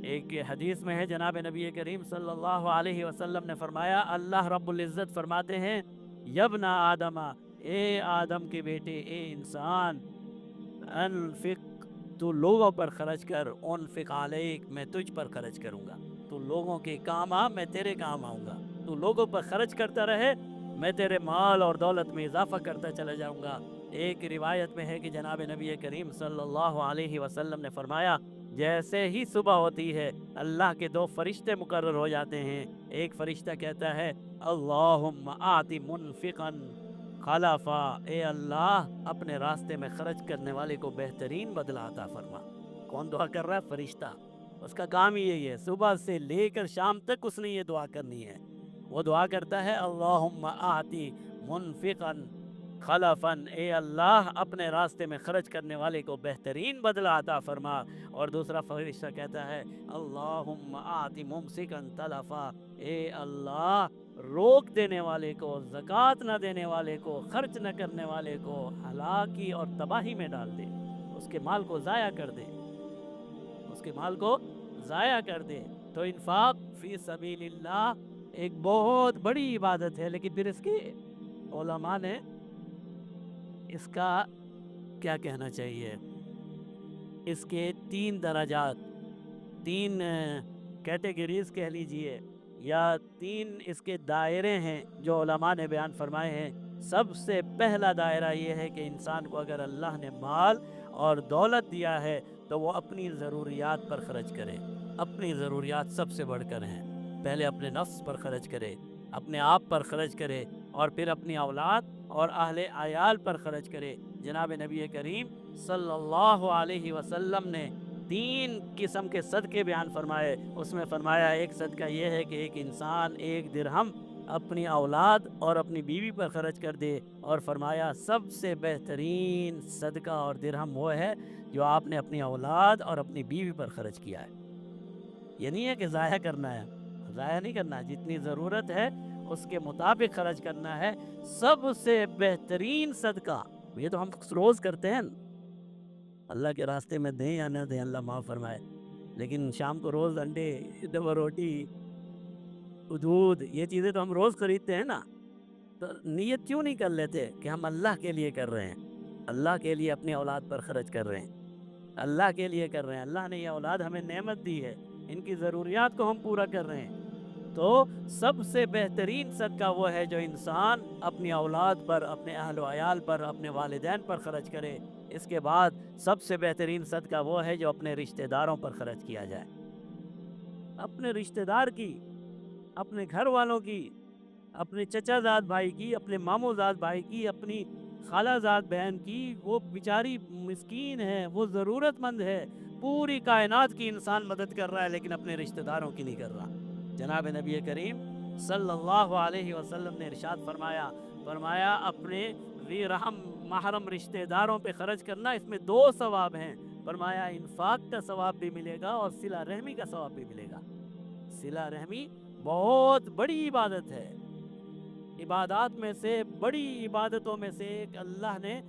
ایک حدیث میں ہے جناب نبی کریم صلی اللہ علیہ وسلم نے فرمایا، اللہ رب العزت فرماتے ہیں، یبنا آدمہ، اے آدم کے بیٹے، اے انسان، انفق، تو لوگوں پر خرچ کر، انفق علیک، میں تجھ پر خرچ کروں گا۔ تو لوگوں کے کام آ، میں تیرے کام آؤں گا۔ تو لوگوں پر خرچ کرتا رہے، میں تیرے مال اور دولت میں اضافہ کرتا چلا جاؤں گا۔ ایک روایت میں ہے کہ جناب نبی کریم صلی اللہ علیہ وسلم نے فرمایا، جیسے ہی صبح ہوتی ہے اللہ کے دو فرشتے مقرر ہو جاتے ہیں۔ ایک فرشتہ کہتا ہے، اللہم آت منفقا خلفا، اے اللہ اپنے راستے میں خرچ کرنے والے کو بہترین بدلہ عطا فرما۔ کون دعا کر رہا ہے؟ فرشتہ۔ اس کا کام ہی یہی ہے، صبح سے لے کر شام تک اس نے یہ دعا کرنی ہے۔ وہ دعا کرتا ہے، اللہم آتی منفقا خلفا، اے اللہ اپنے راستے میں خرچ کرنے والے کو بہترین بدلہ عطا فرما۔ اور دوسرا فرشتہ کہتا ہے، اللہم آتی ممسکا تلفا، اے اللہ روک دینے والے کو، زکوٰۃ نہ دینے والے کو، خرچ نہ کرنے والے کو ہلاکی اور تباہی میں ڈال دے، اس کے مال کو ضائع کر دے، اس کے مال کو ضائع کر دے۔ تو انفاق فی سبیل اللہ ایک بہت بڑی عبادت ہے، لیکن پھر اس کے علماء نے اس کا کیا کہنا چاہیے، اس کے تین درجات، تین کیٹیگریز کہہ لیجئے، یا تین اس کے دائرے ہیں جو علماء نے بیان فرمائے ہیں۔ سب سے پہلا دائرہ یہ ہے کہ انسان کو اگر اللہ نے مال اور دولت دیا ہے تو وہ اپنی ضروریات پر خرچ کرے۔ اپنی ضروریات سب سے بڑھ کر ہیں، پہلے اپنے نفس پر خرچ کرے، اپنے آپ پر خرچ کرے، اور پھر اپنی اولاد اور اہل عیال پر خرچ کرے۔ جناب نبی کریم صلی اللہ علیہ وسلم نے تین قسم کے صدقے بیان فرمائے۔ اس میں فرمایا، ایک صدقہ یہ ہے کہ ایک انسان ایک درہم اپنی اولاد اور اپنی بیوی پر خرچ کر دے، اور فرمایا سب سے بہترین صدقہ اور درہم وہ ہے جو آپ نے اپنی اولاد اور اپنی بیوی پر خرچ کیا ہے۔ یہ نہیں ہے کہ ضائع کرنا ہے، ضائع نہیں کرنا، جتنی ضرورت ہے اس کے مطابق خرچ کرنا ہے۔ سب سے بہترین صدقہ، یہ تو ہم روز کرتے ہیں، اللہ کے راستے میں دیں یا نہ دیں اللہ معاف فرمائے، لیکن شام کو روز انڈے، ڈبل روٹی، دودھ، یہ چیزیں تو ہم روز خریدتے ہیں نا۔ تو نیت کیوں نہیں کر لیتے کہ ہم اللہ کے لیے کر رہے ہیں، اللہ کے لیے اپنی اولاد پر خرچ کر رہے ہیں، اللہ کے لیے کر رہے ہیں۔ اللہ نے یہ اولاد ہمیں نعمت دی ہے، ان کی ضروریات کو ہم پورا کر رہے ہیں۔ تو سب سے بہترین صدقہ وہ ہے جو انسان اپنی اولاد پر، اپنے اہل و عیال پر، اپنے والدین پر خرچ کرے۔ اس کے بعد سب سے بہترین صدقہ وہ ہے جو اپنے رشتہ داروں پر خرچ کیا جائے۔ اپنے رشتہ دار کی، اپنے گھر والوں کی، اپنے چچا زاد بھائی کی، اپنے ماموں زاد بھائی کی، اپنی خالہ زاد بہن کی، وہ بیچاری مسکین ہے، وہ ضرورت مند ہے، پوری کائنات کی انسان مدد کر رہا ہے لیکن اپنے رشتہ داروں کی نہیں کر رہا۔ جناب نبی کریم صلی اللہ علیہ وسلم نے ارشاد فرمایا اپنے ذی رحم محرم رشتہ داروں پہ خرچ کرنا، اس میں دو ثواب ہیں۔ فرمایا انفاق کا ثواب بھی ملے گا اور صلہ رحمی کا ثواب بھی ملے گا۔ صلہ رحمی بہت بڑی عبادت ہے، عبادات میں سے بڑی عبادتوں میں سے ایک اللہ نے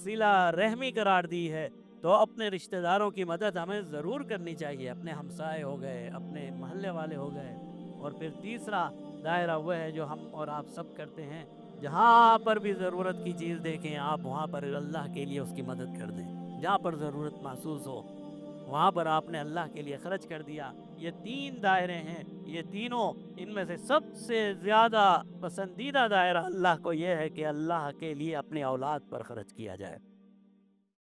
صلہ رحمی قرار دی ہے۔ تو اپنے رشتہ داروں کی مدد ہمیں ضرور کرنی چاہیے، اپنے ہمسائے ہو گئے، اپنے محلے والے ہو گئے۔ اور پھر تیسرا دائرہ وہ ہے جو ہم اور آپ سب کرتے ہیں، جہاں پر بھی ضرورت کی چیز دیکھیں آپ وہاں پر اللہ کے لیے اس کی مدد کر دیں، جہاں پر ضرورت محسوس ہو وہاں پر آپ نے اللہ کے لیے خرچ کر دیا۔ یہ تین دائرے ہیں، یہ تینوں، ان میں سے سب سے زیادہ پسندیدہ دائرہ اللہ کو یہ ہے کہ اللہ کے لیے اپنی اولاد پر خرچ کیا جائے۔